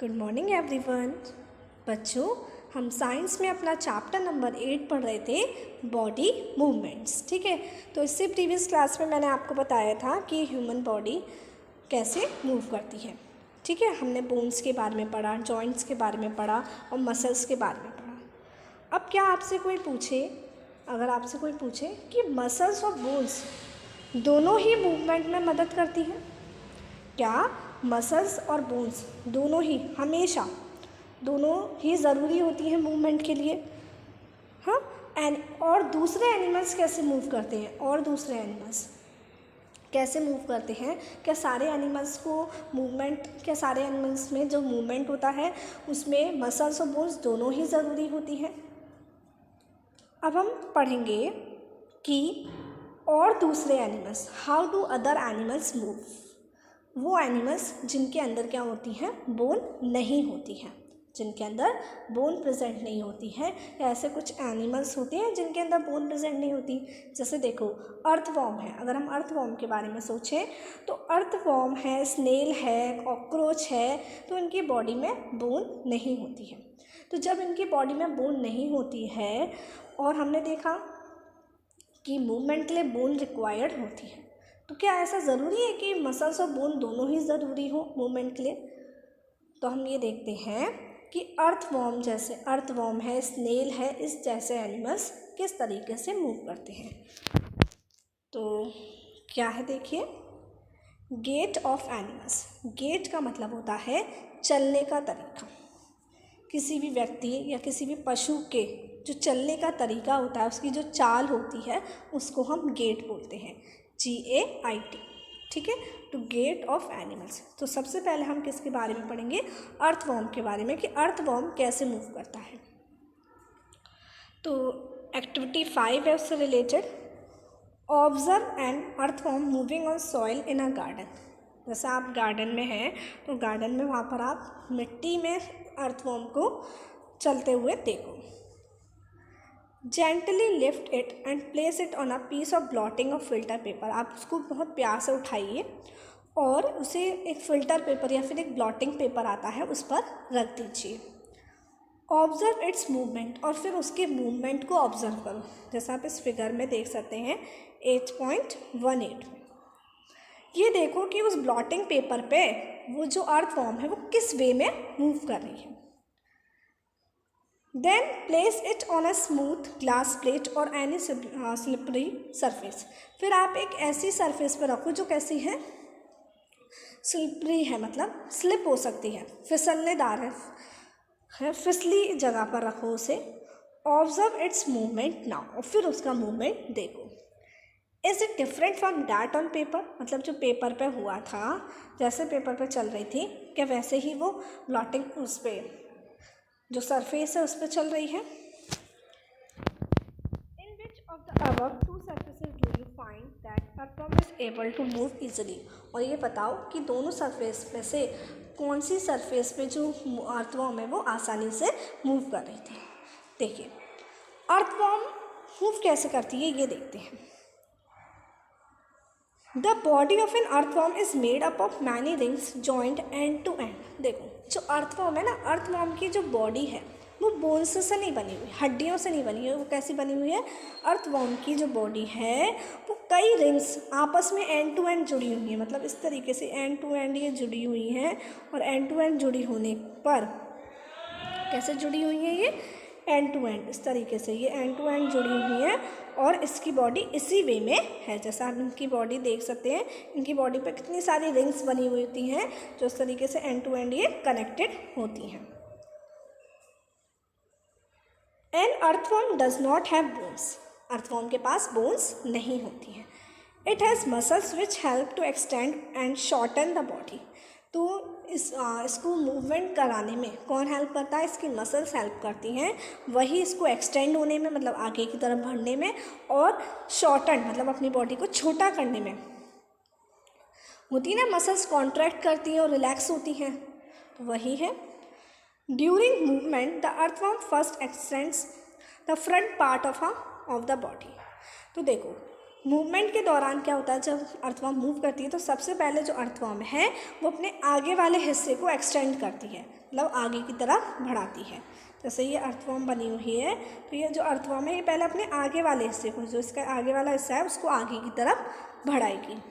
Good morning everyone. बच्चों, हम science में अपना चैप्टर नंबर 8 पढ़ रहे थे, बॉडी मूवमेंट्स। ठीक है, तो इससे प्रीवियस क्लास में मैंने आपको बताया था कि ह्यूमन बॉडी कैसे मूव करती है। ठीक है, हमने बोन्स के बारे में पढ़ा, जॉइंट्स के बारे में पढ़ा और मसल्स के बारे में पढ़ा। अब क्या आपसे कोई पूछे, अगर आपसे कोई पूछे कि मसल्स और बोन्स दोनों ही मूवमेंट में मदद करती हैं, क्या मसल्स और बोन्स दोनों ही हमेशा दोनों ही ज़रूरी होती हैं मूवमेंट के लिए? हाँ, और दूसरे एनिमल्स कैसे मूव करते हैं? और दूसरे एनिमल्स कैसे मूव करते हैं? क्या सारे एनिमल्स में जो मूवमेंट होता है उसमें मसल्स और बोन्स दोनों ही ज़रूरी होती हैं? अब हम पढ़ेंगे कि और दूसरे animals, how do other animals move. वो एनिमल्स जिनके अंदर क्या होती हैं, बोन नहीं होती हैं, जिनके अंदर बोन प्रेजेंट नहीं होती है, या ऐसे कुछ एनिमल्स होते हैं जिनके अंदर बोन प्रेजेंट नहीं होती। जैसे देखो, अर्थवॉर्म है। अगर हम अर्थवॉर्म के बारे में सोचें तो अर्थवॉर्म है, स्नेल है, कॉकरोच है, तो इनकी बॉडी में बोन नहीं होती है। तो जब इनकी बॉडी में बोन नहीं होती है और हमने देखा कि मूवमेंट के लिए बोन रिक्वायर्ड होती है, तो क्या ऐसा ज़रूरी है कि मसल्स और बोन दोनों ही ज़रूरी हो मूवमेंट के लिए? तो हम ये देखते हैं कि अर्थवॉर्म है, स्नेल है, इस जैसे एनिमल्स किस तरीके से मूव करते हैं। तो क्या है, देखिए, गेट ऑफ एनिमल्स। गेट का मतलब होता है चलने का तरीका। किसी भी व्यक्ति या किसी भी पशु के जो चलने का तरीका होता है, उसकी जो चाल होती है, उसको हम गेट बोलते हैं, GAIT। ठीक है, टू गेट ऑफ एनिमल्स। तो सबसे पहले हम किसके बारे में पढ़ेंगे? अर्थवॉर्म के बारे में, कि अर्थवॉर्म कैसे मूव करता है। तो एक्टिविटी 5 है उससे related, observe an earthworm moving on soil in a garden. जैसे आप गार्डन में हैं तो गार्डन में वहाँ पर आप मिट्टी में अर्थवॉर्म को चलते हुए देखो। Gently lift it and place it on a piece of blotting और फिल्टर पेपर। आप उसको बहुत प्यार से उठाइए और उसे एक फ़िल्टर पेपर या फिर एक ब्लॉटिंग पेपर आता है उस पर रख दीजिए। ऑब्जर्व इट्स मूवमेंट, और फिर उसके मूवमेंट को ऑब्जर्व करो। जैसा आप इस फिगर में देख सकते हैं 8.18 में। ये देखो कि उस ब्लॉटिंग पेपर पे वो जो अर्थवॉर्म है वो किस वे में मूव कर रही है। Then place it on a smooth glass plate or any slippery surface। फिर आप एक ऐसी सरफेस पर रखो जो कैसी है, स्लिपरी है, मतलब स्लिप हो सकती है, फिसलनेदार है, फिसली जगह पर रखो उसे। ऑब्जर्व इट्स मूवमेंट नाउ, और फिर उसका मूवमेंट देखो। Is it different from that on paper, मतलब जो पेपर पे हुआ था, जैसे पेपर पे चल रही थी, क्या वैसे ही वो ब्लॉटिंग उस पर जो सरफेस है उस पर चल रही है। In which of the above two surfaces do you find that earthworm is able to move easily. और ये बताओ कि दोनों सरफेस में से कौन सी सरफेस पे जो अर्थवॉर्म है वो आसानी से मूव कर रही थी। देखिए, अर्थवॉर्म मूव कैसे करती है ये देखते हैं। The body of an earthworm is made up of many rings joint end to end. देखो, जो अर्थवॉर्म है ना, अर्थवॉर्म की जो बॉडी है वो बोन्स से नहीं बनी हुई, हड्डियों से नहीं बनी हुई। वो कैसी बनी हुई है? अर्थवॉर्म की जो बॉडी है वो कई रिंग्स आपस में एंड टू एंड जुड़ी हुई हैं, मतलब इस तरीके से एंड टू एंड ये जुड़ी हुई हैं। और एंड टू एंड जुड़ी होने पर कैसे जुड़ी हुई हैं? ये एंड टू एंड, इस तरीके से ये एंड टू एंड जुड़ी हुई है। और इसकी बॉडी इसी वे में है। जैसा आप इनकी बॉडी देख सकते हैं, इनकी बॉडी पे कितनी सारी रिंग्स बनी हुई होती हैं जो इस तरीके से एंड टू एंड ये कनेक्टेड होती हैं। An earthworm does not have bones. Earthworm के पास बोन्स नहीं होती हैं। It has muscles which help to extend and shorten the body. तो इसको मूवमेंट कराने में कौन हेल्प करता है? इसकी मसल्स हेल्प करती हैं, वही इसको एक्सटेंड होने में, मतलब आगे की तरफ बढ़ने में, और शॉर्टन मतलब अपनी बॉडी को छोटा करने में होती है ना। मसल्स कॉन्ट्रैक्ट करती हैं और रिलैक्स होती हैं, तो वही है। During movement the earthworm first x tends the front part of the body. तो देखो, मूवमेंट के दौरान क्या होता है, जब अर्थवर्म मूव करती है तो सबसे पहले जो अर्थवर्म है वो अपने आगे वाले हिस्से को एक्सटेंड करती है, मतलब आगे की तरफ बढ़ाती है। जैसे ये अर्थवर्म बनी हुई है, तो ये जो अर्थवर्म है ये पहले अपने आगे वाले हिस्से को, जो इसका आगे वाला हिस्सा है उसको आगे की तरफ बढ़ाएगी।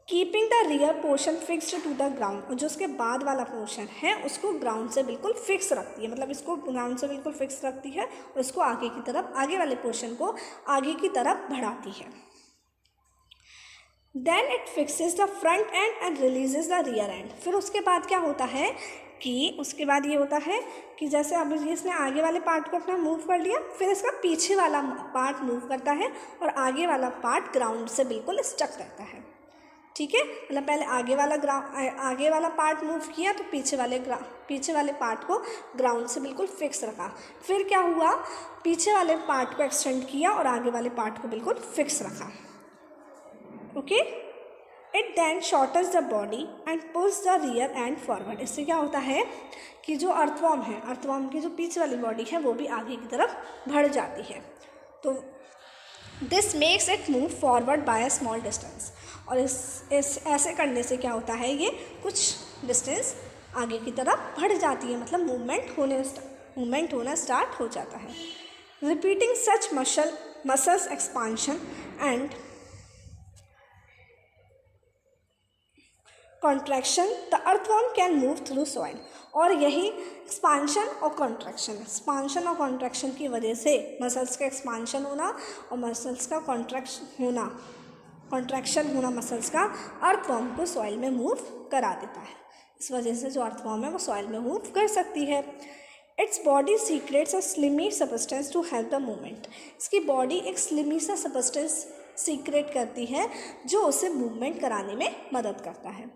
Keeping the rear portion fixed to the ground, और जो उसके बाद वाला पोर्शन है उसको ग्राउंड से बिल्कुल फिक्स रखती है, मतलब इसको ग्राउंड से बिल्कुल फिक्स रखती है और इसको आगे की तरफ, आगे वाले पोर्शन को आगे की तरफ बढ़ाती है। Then it fixes the front end and releases the rear end. फिर उसके बाद क्या होता है कि उसके बाद ये होता है कि जैसे अब इसने आगे वाले पार्ट को अपना मूव कर लिया, फिर इसका पीछे वाला पार्ट मूव करता है और आगे वाला पार्ट ग्राउंड से बिल्कुल स्टक रहता है। ठीक है, मतलब पहले आगे वाला पार्ट मूव किया तो पीछे वाले पार्ट को ग्राउंड से बिल्कुल फिक्स रखा। फिर क्या हुआ, पीछे वाले पार्ट को एक्सटेंड किया और आगे वाले पार्ट को बिल्कुल फिक्स रखा। Okay, it then shortens the body and pulls the rear end forward. इससे क्या होता है कि जो अर्थवर्म है, अर्थवर्म की जो पीछे वाली बॉडी है वो भी आगे की तरफ बढ़ जाती है। तो this makes it move forward bye a small distance. और इस ऐसे करने से क्या होता है, ये कुछ डिस्टेंस आगे की तरफ बढ़ जाती है, मतलब मूवमेंट होना स्टार्ट हो जाता है। Repeating such muscles expansion and contraction the earthworm can move through soil. और यही एक्सपांशन और कॉन्ट्रैक्शन की वजह से मसल्स का एक्सपांशन होना और मसल्स का कॉन्ट्रैक्शन होना मसल्स का अर्थवर्म को सॉइल में मूव करा देता है। इस वजह से जो अर्थवर्म है वो सॉइल में मूव कर सकती है। Its body secretes a slimy substance to help the movement. इसकी बॉडी एक स्लिमी सा सबस्टेंस सीक्रेट करती है जो उसे मूवमेंट कराने में मदद करता है।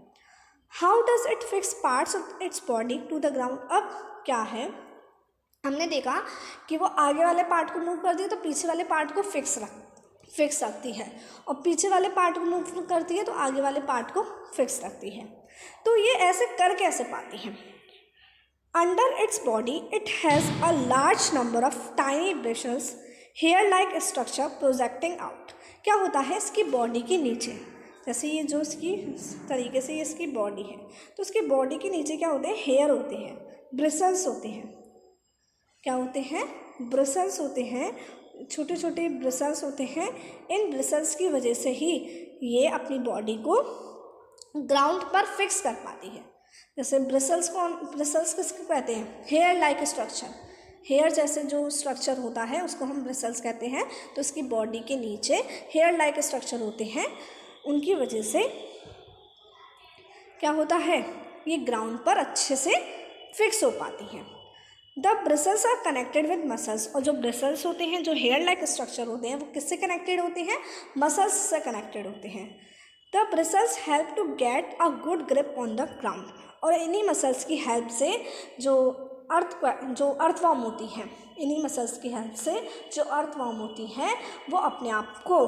How does it fix parts of its body to the ground. अब क्या है, हमने देखा कि वो आगे वाले पार्ट को मूव कर दिया तो पीछे वाले पार्ट को फिक्स रखती है, और पीछे वाले पार्ट को मूव करती है तो आगे वाले पार्ट को फिक्स रखती है। तो ये ऐसे कर कैसे पाती है। Under its body it has a large number of tiny bristles hair like structure projecting out. क्या होता है, इसकी बॉडी के नीचे, जैसे ये जो इसकी तरीके से ये इसकी बॉडी है, तो उसकी बॉडी के नीचे क्या होते हैं, हेयर होते हैं, ब्रिसल्स होते हैं। क्या होते हैं, ब्रिसल्स होते हैं, छोटे छोटे ब्रिसल्स होते हैं। इन ब्रिसल्स की वजह से ही ये अपनी बॉडी को ग्राउंड पर फिक्स कर पाती है। जैसे ब्रिसल्स किसको कहते हैं, हेयर लाइक स्ट्रक्चर। हेयर जैसे जो स्ट्रक्चर होता है उसको हम ब्रिसल्स कहते हैं। तो इसकी बॉडी के नीचे हेयर लाइक स्ट्रक्चर होते हैं, उनकी वजह से क्या होता है, ये ग्राउंड पर अच्छे से फिक्स हो पाती हैं। The bristles are connected with muscles. और जो ब्रिसल्स होते हैं, जो हेयर लाइक स्ट्रक्चर होते हैं, वो किससे कनेक्टेड होते हैं, मसल्स से कनेक्टेड होते हैं। The bristles help to get a good grip on the ground. और इन्हीं मसल्स की हेल्प से जो अर्थवर्म होती है, इन्हीं मसल्स की हेल्प से जो अर्थवर्म होती है वो अपने आप को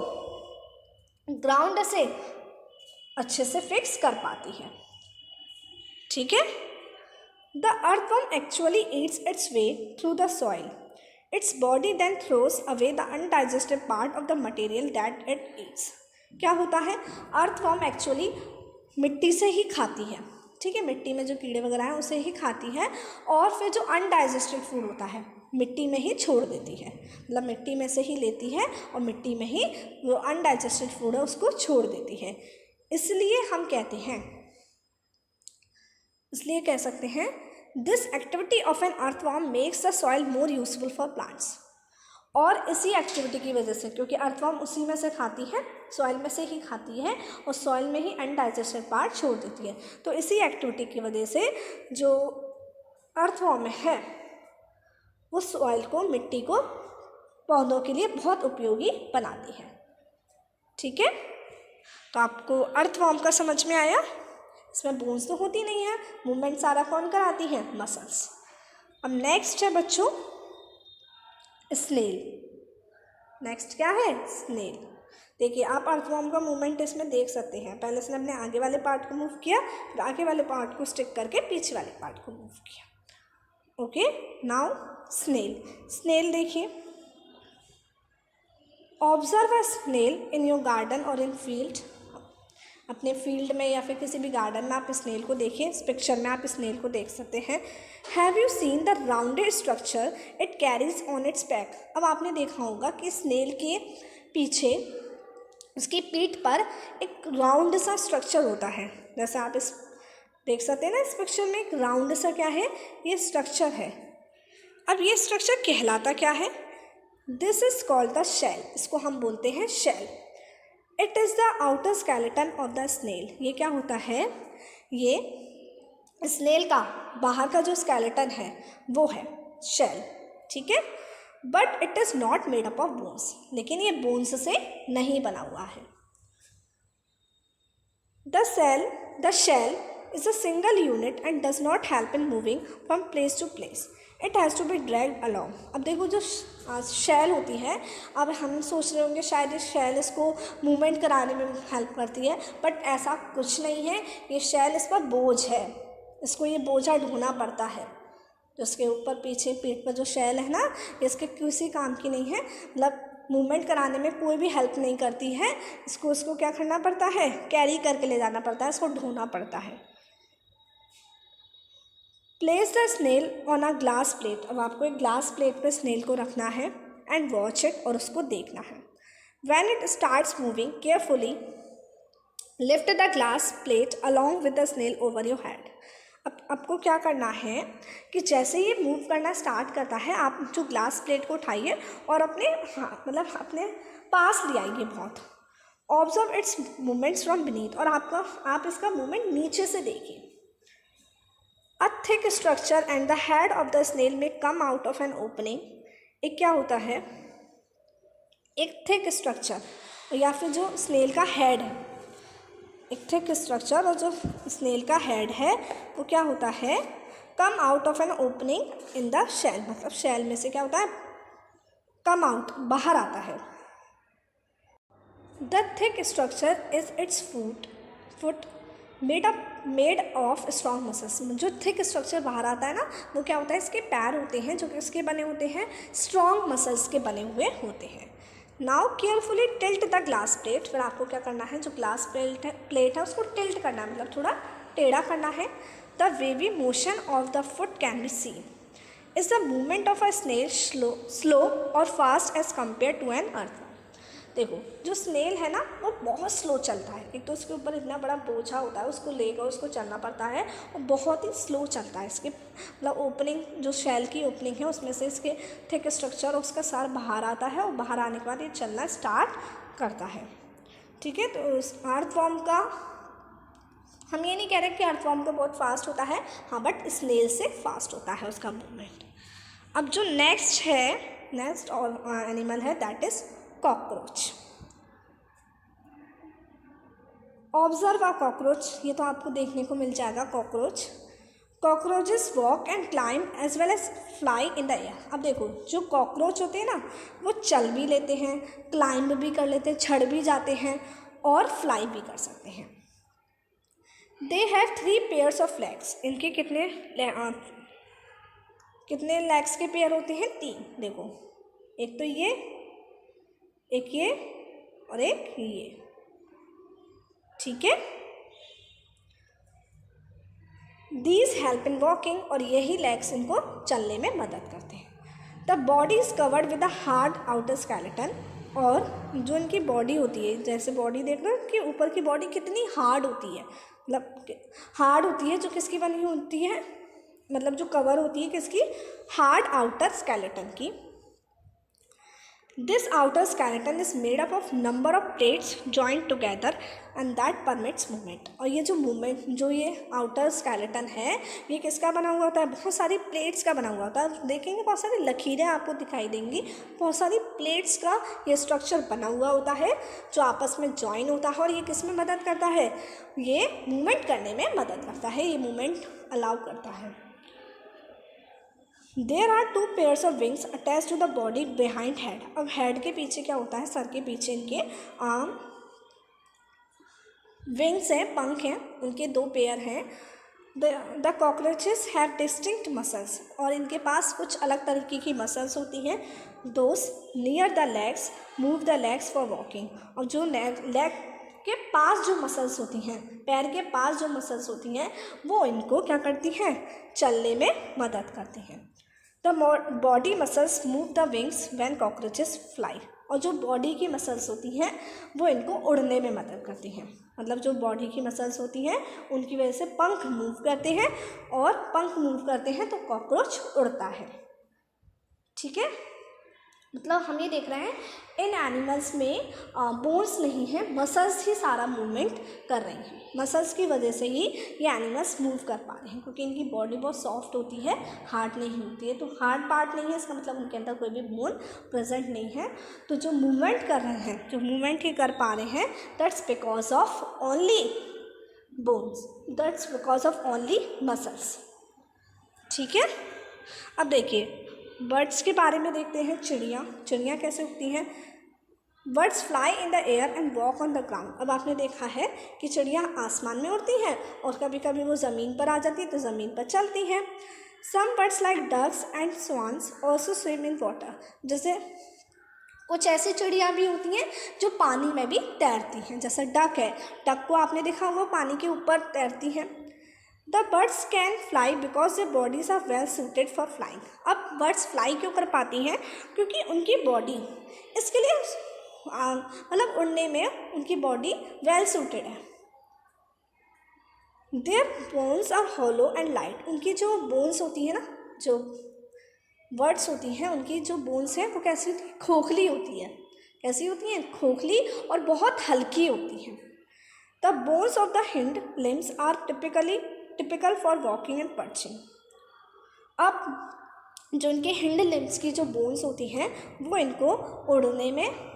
ग्राउंड से अच्छे से फिक्स कर पाती है। ठीक है, the earthworm actually eats its way through the soil. Its body then throws away the undigested part of the material that it eats. क्या होता है, अर्थवर्म एक्चुअली मिट्टी से ही खाती है। ठीक है, मिट्टी में जो कीड़े वगैरह हैं उसे ही खाती है, और फिर जो अनडाइजेस्टेड फूड होता है मिट्टी में ही छोड़ देती है, मतलब मिट्टी में से ही लेती है और मिट्टी में ही वो अनडाइजेस्टेड फूड है उसको छोड़ देती है। इसलिए कह सकते हैं this activity of an earthworm makes the soil more useful for plants. और इसी एक्टिविटी की वजह से, क्योंकि अर्थवर्म उसी में से खाती है, सॉइल में से ही खाती है और सॉइल में ही अनडाइजेस्टेड पार्ट छोड़ देती है, तो इसी एक्टिविटी की वजह से जो अर्थवर्म है वो सॉइल को, मिट्टी को पौधों के लिए बहुत उपयोगी बनाती है। ठीक है, तो आपको अर्थवर्म का समझ में आया। इसमें बोन्स तो होती नहीं है, मूवमेंट सारा कौन कराती है, मसल्स। अब नेक्स्ट है बच्चों स्नेल। नेक्स्ट क्या है, स्नेल। देखिए आप अर्थवर्म का मूवमेंट इसमें देख सकते हैं। पहले इसने अपने आगे वाले पार्ट को मूव किया, फिर आगे वाले पार्ट को स्टिक करके पीछे वाले पार्ट को मूव किया। Okay, now snail. स्नेल देखिए, observe a snail in your garden और इन फील्ड। अपने फील्ड में या फिर किसी भी गार्डन में आप स्नेल को देखिए। इस पिक्चर में आप स्नेल को देख सकते हैं। Have you seen the rounded structure it carries on it's back. अब आपने देखा होगा कि स्नेल के पीछे उसकी पीठ पर एक राउंड सा स्ट्रक्चर होता है। जैसे आप इस देख सकते हैं ना, इस पिक्चर में एक राउंड सा क्या है, ये स्ट्रक्चर है। अब ये स्ट्रक्चर कहलाता क्या है? This is called the shell. इसको हम बोलते हैं shell. It is the outer skeleton of the snail. ये क्या होता है? ये स्नेल का बाहर का जो स्केलेटन है वो है शेल, ठीक है। But it is not made up of bones. लेकिन ये बोन्स से नहीं बना हुआ है। The shell is a single unit and does not help in moving from place to place. It has to be dragged along. अब देखो जो शेल होती है, अब हम सोच रहे होंगे शायद ये शेल इसको मूवमेंट कराने में हेल्प करती है, बट ऐसा कुछ नहीं है। ये शेल इस पर बोझ है, इसको ये बोझा ढोना पड़ता है। जो इसके ऊपर पीछे पीठ पर जो शेल है ना, इसके किसी काम की नहीं है। मतलब मूवमेंट कराने में कोई भी हेल्प नहीं करती है। इसको क्या करना पड़ता है? कैरी करके ले जाना पड़ता है, इसको ढोना पड़ता है। Place the snail on a glass plate. अब आपको एक ग्लास प्लेट पे स्नेल को रखना है एंड वॉच इट, और उसको देखना है। When it starts moving carefully lift the glass plate along with the snail over your head. अब आपको क्या करना है कि जैसे ये मूव करना स्टार्ट करता है, आप जो ग्लास प्लेट को उठाइए और अपने पास ले आइए बहुत। Observe it's movements from beneath. और आप इसका मूवमेंट नीचे से देखिए। A thick structure and the head of the snail may come out of an opening. एक क्या होता है? एक थिक स्ट्रक्चर या फिर जो स्नेल का हेड है, एक थिक स्ट्रक्चर और जो स्नेल का हेड है वो क्या होता है? Come out of an opening in the shell. मतलब शेल में से क्या होता है? कम आउट, बाहर आता है। The thick structure is it's foot made of strong muscles. जो थिक स्ट्रक्चर बाहर आता है ना, वो क्या होता है? इसके पैर होते हैं, जो कि इसके बने होते हैं स्ट्रॉन्ग मसल्स के बने हुए होते हैं। Now carefully tilt the glass plate. फिर आपको क्या करना है? जो ग्लास प्लेट है उसको टिल्ट करना है, मतलब थोड़ा टेढ़ा करना है। The wavy motion of the foot can be seen. Is the movement of a snail slow और fast as compared to an earth. देखो जो स्नेल है ना, वो बहुत स्लो चलता है। एक तो उसके ऊपर इतना बड़ा बोझा होता है, उसको लेकर उसको चलना पड़ता है, और बहुत ही स्लो चलता है। इसके मतलब ओपनिंग, जो शेल की ओपनिंग है उसमें से इसके थिक स्ट्रक्चर और उसका सार बाहर आता है, और बाहर आने के बाद ये चलना स्टार्ट करता है, ठीक है। तो उस अर्थवॉर्म का हम ये नहीं कह रहे कि अर्थवॉर्म का बहुत फास्ट होता है, हाँ, बट स्नेल से फास्ट होता है उसका मूवमेंट। अब जो नेक्स्ट और एनिमल है that is cockroach. Observe a cockroach. ये तो आपको देखने को मिल जाएगा cockroaches walk and climb as well as fly in the air. अब देखो जो कॉकरोच होते हैं ना, वो चल भी लेते हैं, क्लाइंब भी कर लेते हैं, चढ़ भी जाते हैं और फ्लाई भी कर सकते हैं। They have 3 pairs of legs. इनके कितने लेग्स के पेयर होते हैं? 3। देखो एक तो ये, एक ये और एक ये, ठीक है। These help in walking. और यही लेग्स इनको चलने में मदद करते हैं। The body is covered with a hard outer skeleton. और जो इनकी बॉडी होती है, जैसे बॉडी देख लो कि ऊपर की बॉडी कितनी हार्ड होती है, मतलब हार्ड होती है, जो किसकी बनी होती है, मतलब जो कवर होती है किसकी? हार्ड आउटर स्केलेटन की। This outer skeleton is made up of number of plates joined together and that permits movement. और ये जो मूवमेंट, जो ये आउटर स्केलेटन है, ये किसका बना हुआ होता है? बहुत सारी प्लेट्स का बना हुआ होता है। देखेंगे बहुत सारी लकीरें आपको दिखाई देंगी, बहुत सारी प्लेट्स का ये स्ट्रक्चर बना हुआ होता है जो आपस में ज्वाइन होता है। और ये किस में मदद करता है? ये मूवमेंट करने में मदद करता है, ये मूवमेंट अलाउ करता है। There are 2 pairs of wings attached to the body behind head. अब हेड के पीछे क्या होता है? सर के पीछे इनके विंग्स हैं, पंख हैं, उनके 2 पेयर हैं। The cockroaches have distinct muscles. और इनके पास कुछ अलग तरीके की मसल्स होती हैं। Those near the legs move the legs for walking. और जो लेग के पास जो मसल्स होती हैं, पैर के पास जो मसल्स होती हैं, वो इनको क्या करती हैं, चलने में मदद करती हैं। The body muscles move the wings when cockroaches fly. और जो बॉडी की मसल्स होती हैं वो इनको उड़ने में मदद करती हैं। मतलब जो बॉडी की मसल्स होती हैं उनकी वजह से पंख मूव करते हैं, और पंख मूव करते हैं तो कॉकरोच उड़ता है। ठीक है, मतलब हम ये देख रहे हैं इन एनिमल्स में बोन्स नहीं है, मसल्स ही सारा मूवमेंट कर रही हैं। मसल्स की वजह से ही ये एनिमल्स मूव कर पा रहे हैं, क्योंकि इनकी बॉडी बहुत सॉफ्ट होती है, हार्ड नहीं होती है। तो हार्ड पार्ट नहीं है, इसका मतलब उनके अंदर कोई भी बोन प्रेजेंट नहीं है। तो जो मूवमेंट कर रहे हैं, जो मूवमेंट ही कर पा रहे हैं, that's because of only bones, that's because of only muscles. ठीक है, अब देखिए बर्ड्स के बारे में देखते हैं। चिड़िया कैसे उड़ती हैं। Birds fly in the air and walk on the ground. अब आपने देखा है कि चिड़िया आसमान में उड़ती हैं और कभी कभी वो ज़मीन पर आ जाती है तो ज़मीन पर चलती हैं। Some birds like ducks and swans also swim in water. जैसे कुछ ऐसी चिड़िया भी होती हैं जो पानी में भी तैरती हैं, जैसे डक है। डक को आपने देखा होगा पानी के ऊपर तैरती है। The birds can fly because their bodies are well suited for flying। अब बर्ड्स फ्लाई क्यों कर पाती हैं, क्योंकि उनकी बॉडी इसके लिए मतलब उड़ने में उनकी बॉडी वेल सूटेड है। Their bones are hollow and light. उनकी जो बोन्स होती है ना, जो बर्ड्स होती हैं, उनकी जो बोन्स हैं वो कैसी होती है, खोखली होती है। कैसी होती हैं, खोखली और बहुत हल्की होती हैं। The bones of the hind limbs are typical for walking and perching. अब जो इनके हिंड लिम्स की जो बोन्स होती हैं वो इनको उड़ने में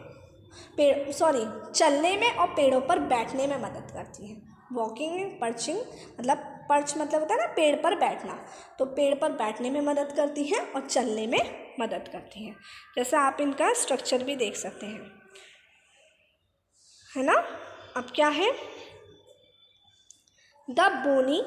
चलने में और पेड़ों पर बैठने में मदद करती हैं। वॉकिंग एंड पर्चिंग मतलब पर्च मतलब होता है ना पेड़ पर बैठना, तो पेड़ पर बैठने में मदद करती हैं और चलने में मदद करती हैं। जैसे आप इनका स्ट्रक्चर भी देख सकते हैं, है ना। अब क्या है, the bony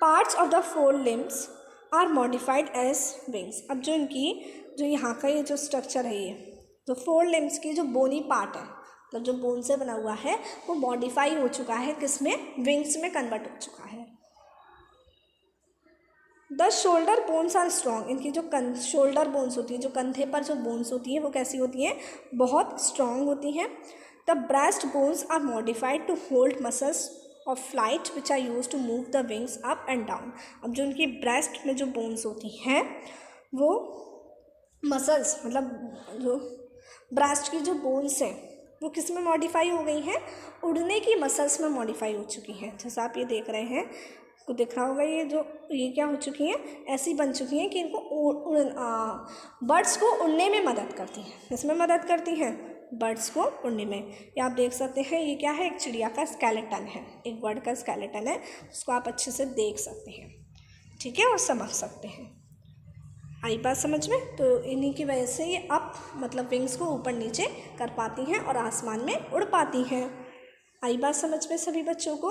parts of the fore limbs are modified as wings. अब जो यहाँ का ये जो स्ट्रक्चर है, ये जो फोर लिम्स की जो बोनी पार्ट है, मतलब जो बोन से बना हुआ है, वो मॉडिफाई हो चुका है, किसमें, विंग्स में कन्वर्ट हो चुका है। The shoulder bones are strong. इनकी जो शोल्डर बोन्स होती हैं, जो कंधे पर जो बोन्स होती हैं, वो कैसी होती हैं, बहुत स्ट्रॉन्ग होती हैं। The breast bones are modified to hold muscles of flight which are use to move the wings up and down. अब जो उनकी ब्रेस्ट में जो बोन्स होती हैं, वो मसल्स मतलब जो ब्रेस्ट की जो बोन्स हैं वो किस में मॉडिफाई हो गई हैं, उड़ने की मसल्स में मॉडिफाई हो चुकी हैं। जैसा आप ये देख रहे हैं, को दिख रहा होगा, ये क्या हो चुकी हैं, ऐसी बन चुकी हैं कि इनको बर्ड्स को उड़ने में मदद करती हैं। किसमें मदद करती हैं, बर्ड्स को उड़ने में। ये आप देख सकते हैं, ये क्या है, एक चिड़िया का स्केलेटन है, एक बर्ड का स्केलेटन है, उसको आप अच्छे से देख सकते हैं, ठीक है, और समझ सकते हैं। आई बात समझ में। तो इन्हीं की वजह से ये अप मतलब विंग्स को ऊपर नीचे कर पाती हैं और आसमान में उड़ पाती हैं। आई बात समझ में सभी बच्चों को।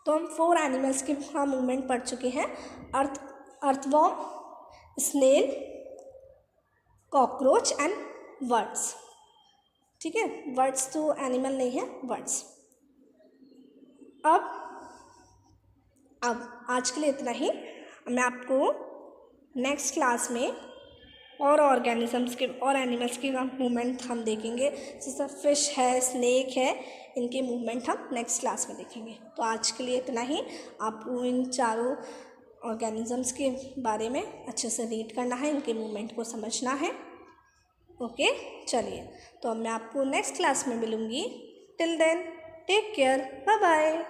तो हम 4 एनिमल्स के मूवमेंट पढ़ चुके हैं। Earthworm, snail, cockroach and birds. ठीक है, वर्ड्स तो एनिमल नहीं है, वर्ड्स। अब आज के लिए इतना ही। मैं आपको नेक्स्ट क्लास में और ऑर्गेनिजम्स के और एनिमल्स के मूवमेंट हम देखेंगे, जैसे फिश है, स्नेक है, इनके मूवमेंट हम नेक्स्ट क्लास में देखेंगे। तो आज के लिए इतना ही। आपको इन चारों ऑर्गेनिजम्स के बारे में अच्छे से रीड करना है, इनके मूवमेंट को समझना है। ओके, चलिए, तो अब मैं आपको नेक्स्ट क्लास में मिलूँगी। Till then take care, bye bye.